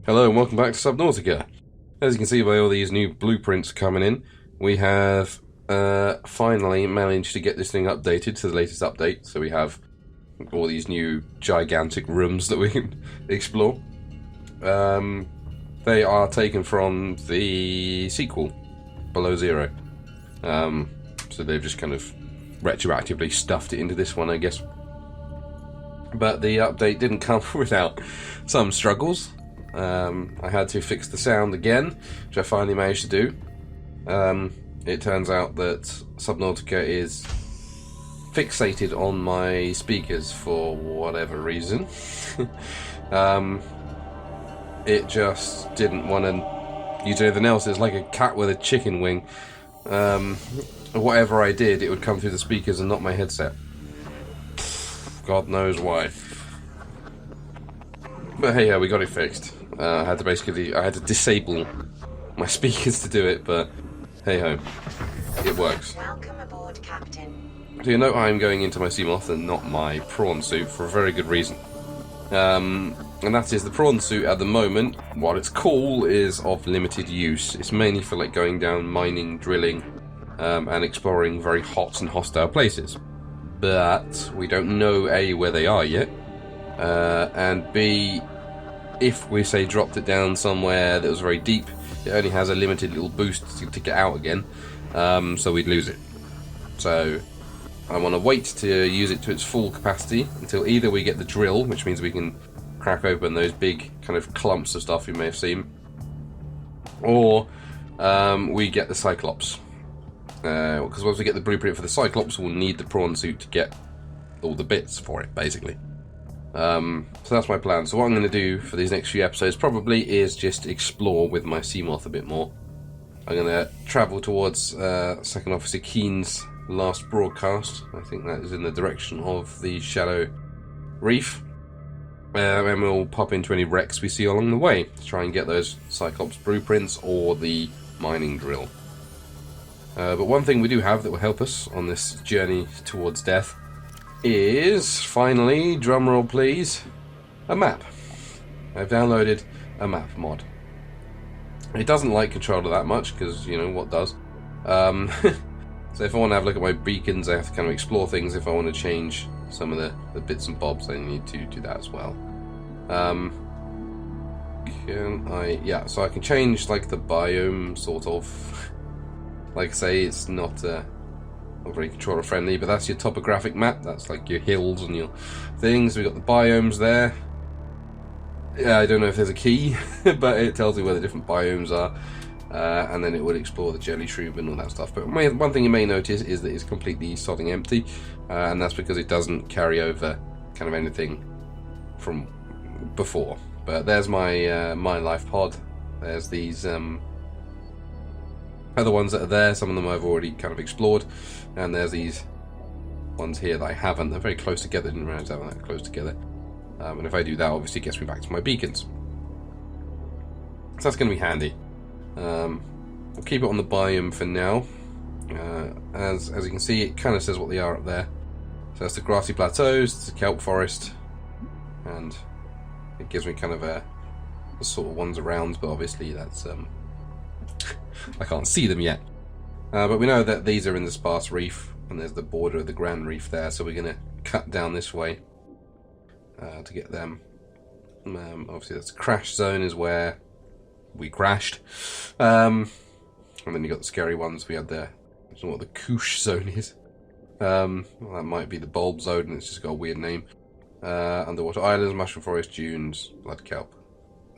Hello and welcome back to Subnautica. As you can see by all these new blueprints coming in, we have finally managed to get this thing updated to the latest update. So we have all these new gigantic rooms that we can explore. They are taken from the sequel, Below Zero. So they've just kind of retroactively stuffed it into this one, I guess. But the update didn't come without some struggles. I had to fix the sound again, which I finally managed to do. It turns out that Subnautica is fixated on my speakers for whatever reason. It just didn't want to use anything else. It's like a cat with a chicken wing. Whatever I did, it would come through the speakers and not my headset. God knows why. But hey, yeah, we got it fixed. I had to disable my speakers to do it, but hey ho, it works. Welcome aboard, Captain. So you know I'm going into my sea moth and not my prawn suit for a very good reason. And that is the prawn suit at the moment, while it's cool, is of limited use. It's mainly for like going down mining, drilling, and exploring very hot and hostile places. But we don't know A, where they are yet, and B, if we say dropped it down somewhere that was very deep, it only has a limited little boost to get out again, so we'd lose it. So I want to wait to use it to its full capacity until either we get the drill, which means we can crack open those big kind of clumps of stuff you may have seen, or we get the Cyclops. Because once we get the blueprint for the Cyclops, we'll need the prawn suit to get all the bits for it, basically. So that's my plan. So what I'm going to do for these next few episodes probably is just explore with my Seamoth a bit more. I'm going to travel towards Second Officer Keen's last broadcast. I think that is in the direction of the Shadow Reef. And we'll pop into any wrecks we see along the way to try and get those Cyclops blueprints or the mining drill. But one thing we do have that will help us on this journey towards death is, finally, drumroll please, a map. I've downloaded a map mod. It doesn't like controller that much, because, you know, what does? So if I want to have a look at my beacons, I have to kind of explore things. If I want to change some of the bits and bobs, I need to do that as well. So I can change, like, the biome, sort of. Like I say, it's not very controller friendly, but that's your topographic map. That's like your hills and your things. We've got the biomes there. Yeah, I don't know if there's a key, but it tells you where the different biomes are, and then it would explore the jelly shroom and all that stuff. But one thing you may notice is that it's completely sodding empty, and that's because it doesn't carry over kind of anything from before. But there's my my life pod. There's these other ones that are there. Some of them I've already kind of explored, and there's these ones here that I haven't. They're very close together. Didn't realize they were that close together. And if I do that, obviously it gets me back to my beacons. So that's going to be handy. I'll keep it on the biome for now. As you can see, it kind of says what they are up there. So that's the grassy plateaus, the kelp forest, and it gives me kind of the sort of ones around, but obviously that's I can't see them yet. But we know that these are in the sparse reef, and there's the border of the Grand Reef there, so we're going to cut down this way to get them. Obviously that's crash zone is where we crashed. And then you got the scary ones we had there. I don't know what the Koosh zone is. Well, that might be the bulb zone, and it's just got a weird name. Underwater islands, mushroom forest, dunes, blood kelp,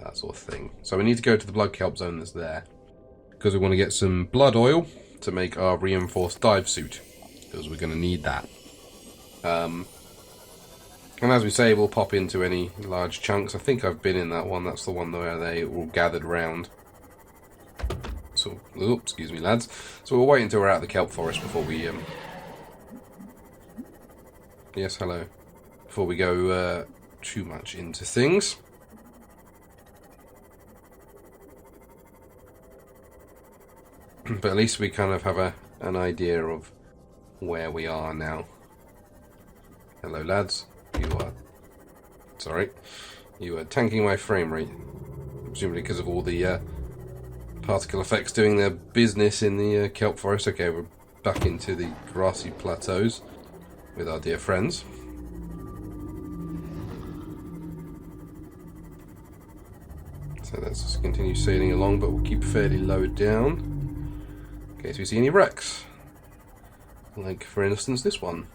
that sort of thing. So we need to go to the blood kelp zone that's there, because we want to get some blood oil to make our reinforced dive suit, because we're going to need that. And as we say, we'll pop into any large chunks. I think I've been in that one. That's the one where they all gathered round. So, excuse me, lads. So we'll wait until we're out of the kelp forest before we yes, hello. Before we go too much into things. But at least we kind of have an idea of where we are now. Hello, lads. You are... Sorry. You are tanking my frame rate. presumably because of all the particle effects doing their business in the kelp forest. Okay, we're back into the grassy plateaus with our dear friends. So let's just continue sailing along, but we'll keep fairly low down in case we see any wrecks. Like, for instance, this one.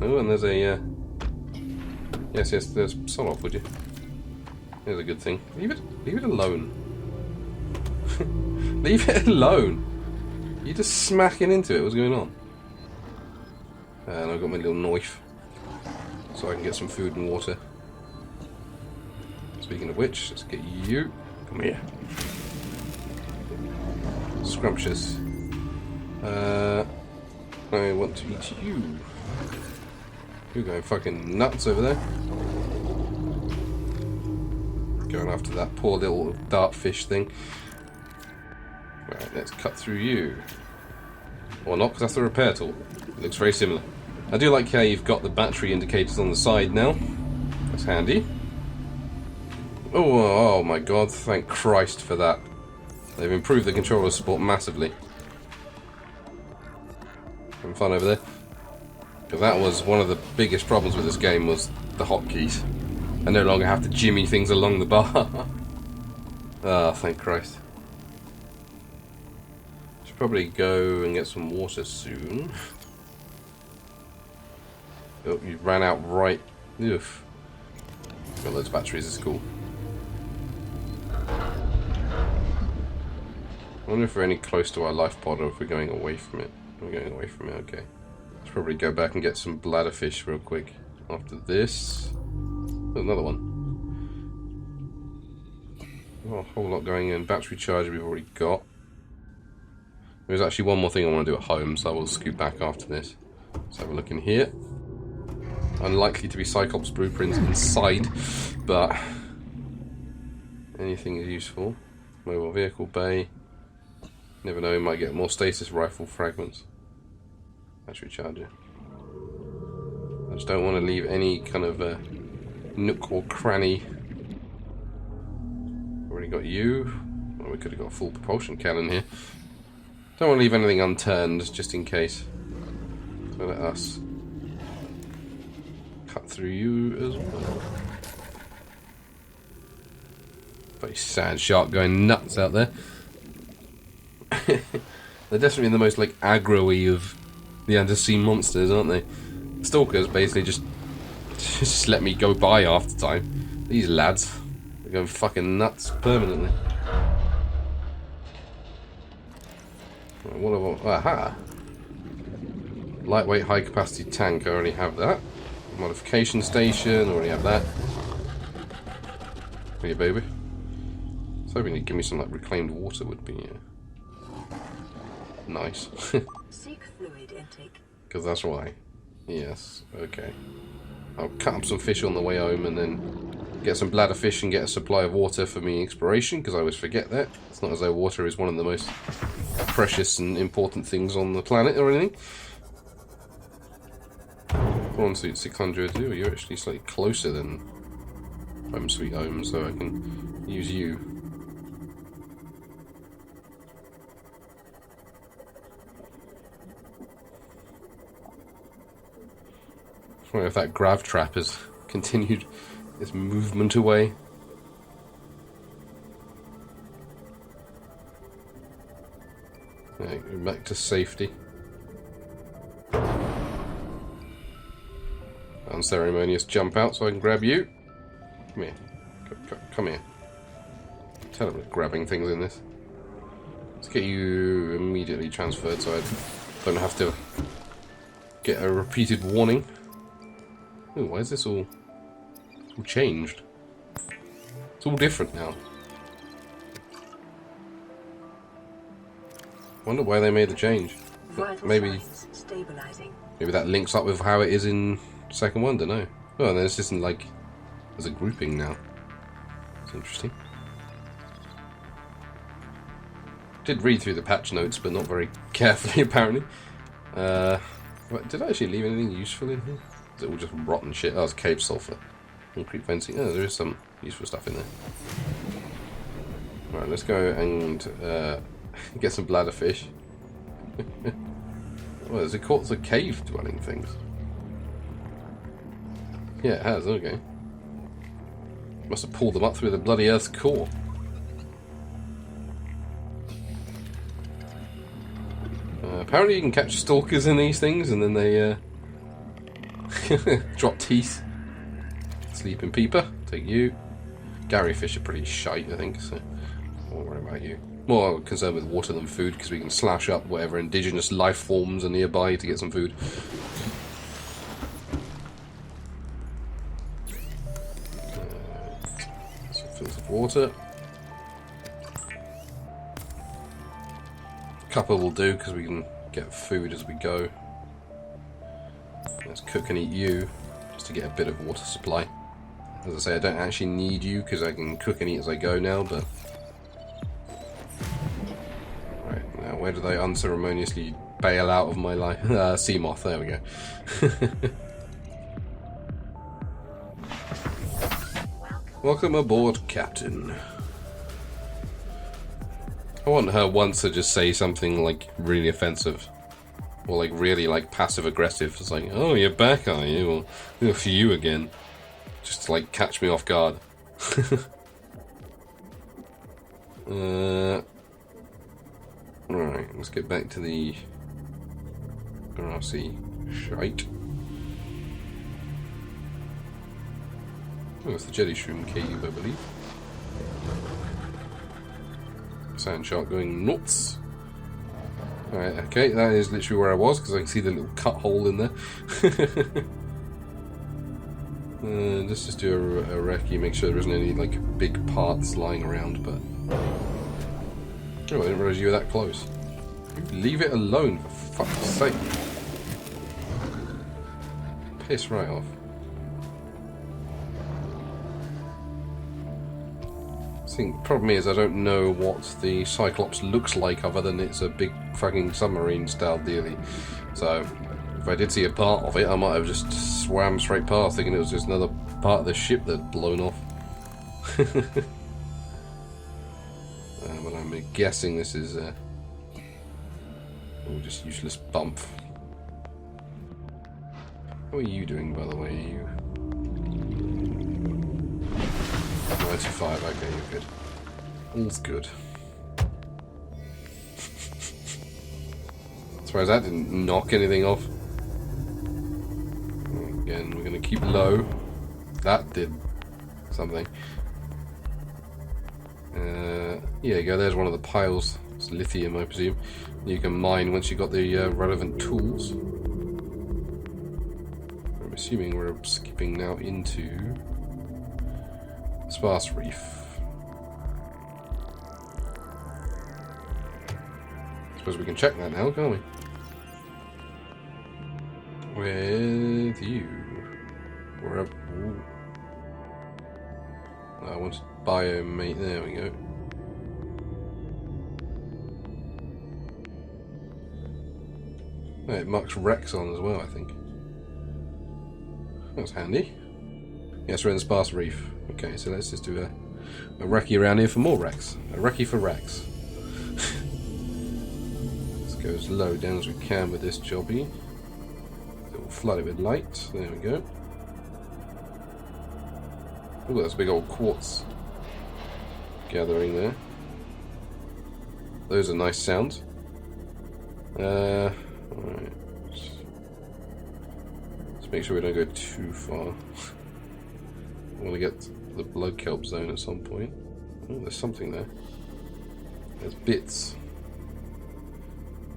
Oh, and there's a... Yes, there's some off, would you? There's a good thing. Leave it alone. Leave it alone. You're just smacking into it. What's going on? And I've got my little knife, so I can get some food and water. Speaking of which, let's get you. Come here. Scrumptious. I want to eat you. You're going fucking nuts over there. Going after that poor little dartfish thing. Right, let's cut through you. Or not, because that's the repair tool. It looks very similar. I do like how you've got the battery indicators on the side now. That's handy. Oh my god, thank Christ for that. They've improved the controller support massively. Having fun over there. Because that was one of the biggest problems with this game, was the hotkeys. I no longer have to jimmy things along the bar. Ah, thank Christ. Should probably go and get some water soon. Oh, you ran out right. Oof. Got loads of batteries, it's cool. I wonder if we're any close to our life pod or if we're going away from it. We're going away from it, okay. Let's probably go back and get some bladderfish real quick. After this... There's another one. Oh, a whole lot going in. Battery charger we've already got. There's actually one more thing I want to do at home, so I will scoot back after this. Let's have a look in here. Unlikely to be Cyclops blueprints inside, but anything is useful. Mobile vehicle bay. Never know, we might get more stasis rifle fragments. Battery charger. I just don't want to leave any kind of nook or cranny. Already got you. Well, we could have got a full propulsion cannon here. Don't want to leave anything unturned, just in case. So let us cut through you as well. Very sad shark going nuts out there. They're definitely the most like aggro-y of the undersea monsters, aren't they? Stalkers basically just let me go by half the time. These lads are going fucking nuts permanently. What about... Aha! Lightweight high capacity tank, I already have that. Modification station, already have that. Here, baby. So hoping you'd give me some like reclaimed water would be nice. Seek fluid intake. Because that's why. Yes, okay. I'll cut up some fish on the way home and then get some bladderfish and get a supply of water for me exploration, because I always forget that. It's not as though water is one of the most precious and important things on the planet or anything. Prawn suit 600. Ooh, you're actually slightly closer than Home Sweet Home, so I can use you. I wonder if that grav trap has continued its movement away. Right, we're back to safety. Unceremonious jump out so I can grab you. Come here. Come here. Terrible at grabbing things in this. Let's get you immediately transferred so I don't have to get a repeated warning. Ooh, why is this all changed? It's all different now. Wonder why they made the change. Maybe that links up with how it is in second one, don't know. Oh, and then it's just in like as a grouping now. It's interesting. Did read through the patch notes, but not very carefully apparently. Did I actually leave anything useful in here? Is it all just rotten shit? Oh, it's cave sulfur. Concrete fencing. Oh, there is some useful stuff in there. Right, let's go and get some bladderfish. Well, has it caught the cave dwelling things? Yeah, it has, okay. Must have pulled them up through the bloody Earth's core. Apparently you can catch stalkers in these things and then they drop teeth. Sleeping peeper, take you. Gary fish are pretty shite, I think, so I won't worry about you. More concerned with water than food, because we can slash up whatever indigenous life forms are nearby to get some food. Some fills of water. A couple will do, because we can get food as we go. Let's cook and eat you, just to get a bit of water supply. As I say, I don't actually need you, because I can cook and eat as I go now, but... Right, now where did I unceremoniously bail out of my life? Sea moth, there we go. Welcome aboard, Captain. I want her once to just say something, like, really offensive. Or, like, really, like, passive-aggressive. It's like, oh, you're back, are you? Well, for you again. Just to, like, catch me off guard. Right, let's get back to the grassy shite. Oh, it's the jelly shroom cave, I believe. Sand shark going nuts. Alright, okay, that is literally where I was, because I can see the little cut hole in there. Let's just do a recce, make sure there isn't any like big parts lying around, but... Oh, I didn't realise you were that close. Leave it alone, for fuck's sake. Piss right off. I think the problem is I don't know what the Cyclops looks like other than it's a big fucking submarine style dealie. So... if I did see a part of it, I might have just swam straight past, thinking it was just another part of the ship that'd blown off. But I'm guessing this is just useless bump. How are you doing, by the way? Are you 95? Okay, you're good. All's good. As far as that didn't knock anything off. Again, we're going to keep low. That did something. Yeah, you go. There's one of the piles. It's lithium, I presume. You can mine once you've got the relevant tools. I'm assuming we're skipping now into Sparse Reef. Suppose we can check that now, can't we? With you. Wherever. I wanted biomate. There we go. Oh, it marks Rex on as well, I think. That's handy. Yes, we're in the Sparse Reef. Okay, so let's just do a recce around here for more Rex. A recce for Rex. Let's go as low down as we can with this jobby. We'll flood it with light. There we go. Oh, that's a big old quartz gathering there. Those are nice sounds. Alright. Let's make sure we don't go too far. I want to get to the blood kelp zone at some point. Oh, there's something there. There's bits.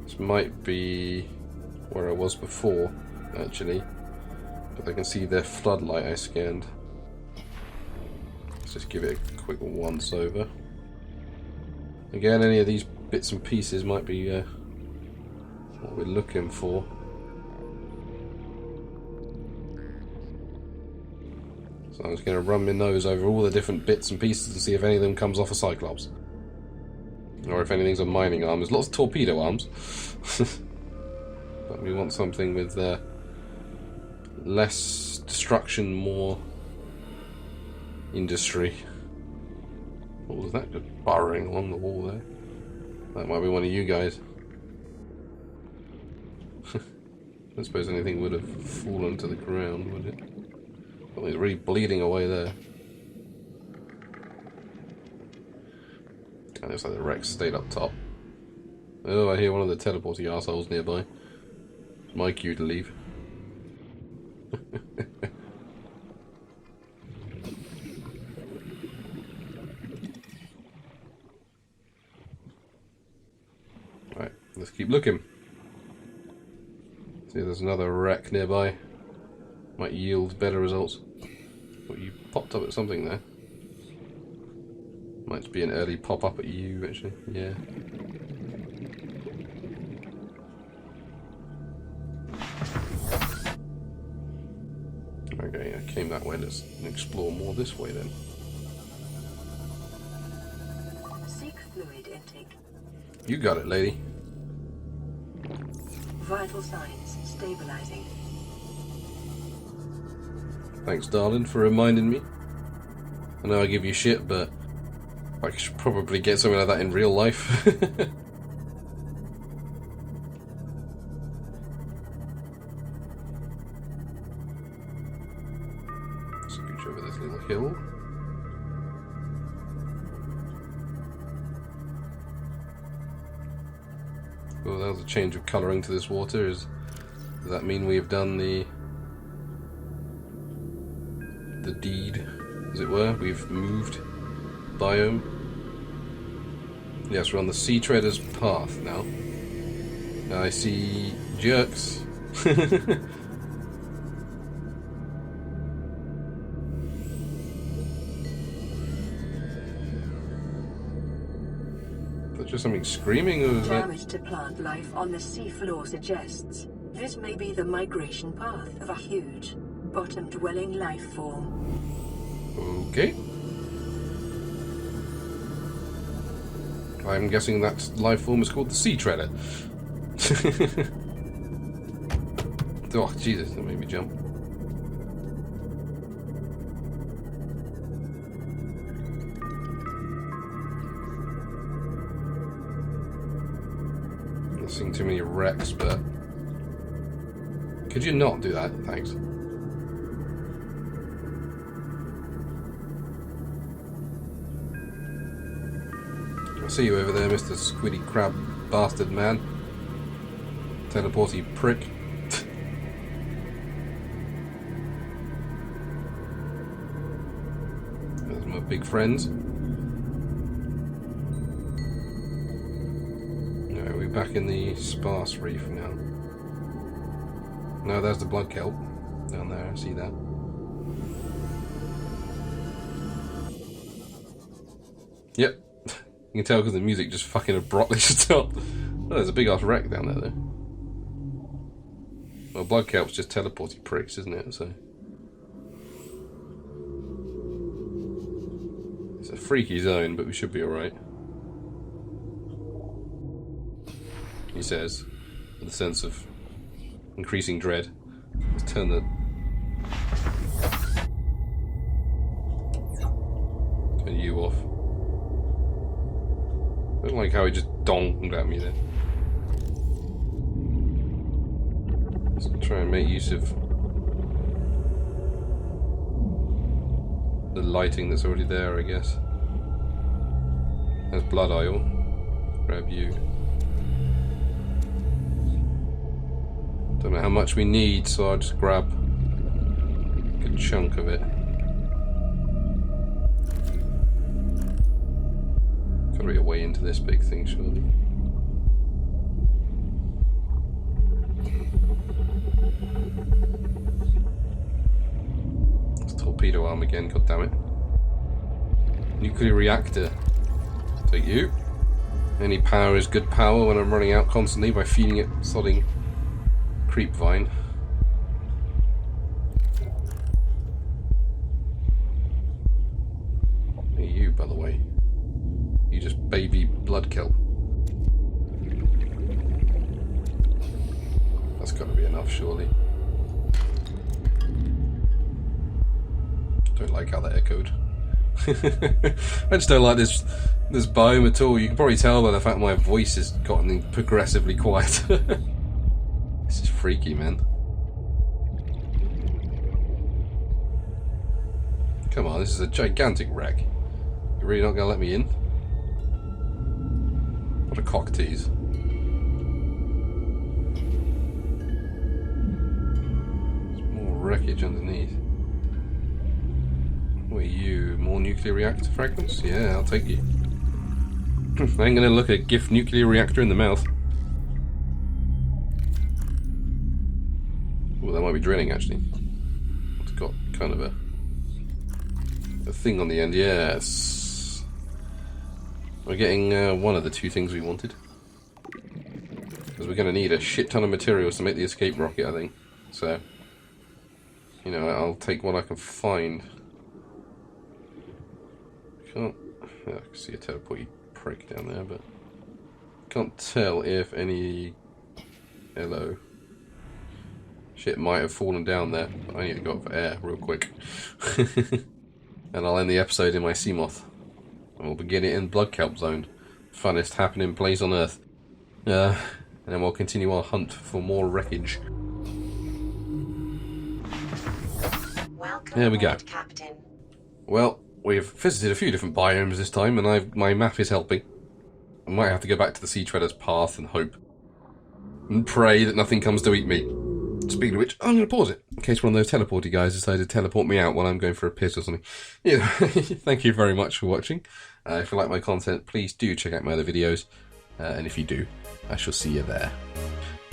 This might be where I was before, actually. But I can see their floodlight I scanned. Let's just give it a quick once over. Again, any of these bits and pieces might be what we're looking for. So I'm just going to run my nose over all the different bits and pieces and see if any of them comes off a Cyclops. Or if anything's a mining arm. There's lots of torpedo arms. But we want something with less destruction, more industry. What was that? Just burrowing along the wall there. That might be one of you guys. I don't suppose anything would have fallen to the ground, would it? Something's really bleeding away there. Kind of looks like the Rex stayed up top. Oh, I hear one of the teleporty arseholes nearby. It's my cue to leave. Right, let's keep looking. See if there's another wreck nearby. Might yield better results. But you popped up at something there. Might be an early pop-up at you, actually. Yeah. Okay, I came that way. Let's explore more this way then. Seek fluid intake. You got it, lady. Vital signs stabilizing. Thanks, darling, for reminding me. I know I give you shit, but I should probably get something like that in real life. Scooch over this little hill. Oh, that was a change of colouring to this water. Does that mean we have done the deed, as it were? We've moved biome. Yes, we're on the Sea Treader's path now. I see jerks. That's just something screaming, or is that... Damage to plant life on the seafloor suggests this may be the migration path of a huge, bottom-dwelling life form. Okay. I'm guessing that life form is called the Sea Treader. Oh, Jesus, that made me jump. Not seeing too many wrecks, but... Could you not do that? Thanks. I see you over there, Mr. Squiddy Crab Bastard Man. Teleporty prick. There's my big friends. No, we're back in the sparse reef now. No, there's the blood kelp. Down there, I see that. Yep. You can tell because the music just fucking abruptly stopped. Oh, there's a big ass wreck down there though. Well, blood kelp's just teleporty pricks, isn't it? So it's a freaky zone, but we should be alright. He says, with a sense of increasing dread. Let's turn the... Turn you off. I don't like how he just donged at me there. Let's try and make use of the lighting that's already there, I guess. There's blood oil. Grab you. Don't know how much we need, so I'll just grab a good chunk of it. Gotta be a way into this big thing, surely. It's torpedo arm again, goddammit. Nuclear reactor. Take you. Any power is good power when I'm running out constantly by feeding it sodding creep vine. Hey, you, by the way. You just baby blood kelp. That's got to be enough, surely. Don't like how that echoed. I just don't like this biome at all. You can probably tell by the fact my voice has gotten progressively quiet. This is freaky, man. Come on, this is a gigantic wreck. You're really not going to let me in? What a cock tease. There's more wreckage underneath. What are you? More nuclear reactor fragments? Yeah, I'll take you. I ain't going to look a gift nuclear reactor in the mouth. Oh, that might be drilling, actually. It's got kind of a thing on the end. Yes. We're getting one of the two things we wanted. Because we're going to need a shit ton of materials to make the escape rocket, I think. So, you know, I'll take what I can find. Can't... I can see a teleporty prick down there, but... Can't tell if any... Hello. Shit might have fallen down there, but I need to go up for air real quick. And I'll end the episode in my Seamoth. And we'll begin it in Blood Kelp Zone. Funnest happening place on Earth. And then we'll continue our hunt for more wreckage. Welcome there we go. aboard, Captain. Well, we've visited a few different biomes this time, and my map is helping. I might have to go back to the Sea Treader's path and hope. And pray that nothing comes to eat me. Speaking of which, I'm going to pause it, in case one of those teleporty guys decided to teleport me out while I'm going for a piss or something. Yeah, thank you very much for watching. If you like my content, please do check out my other videos. And if you do, I shall see you there.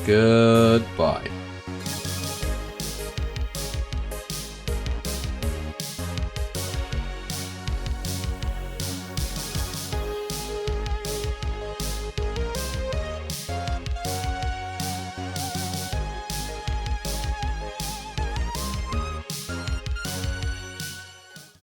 Goodbye.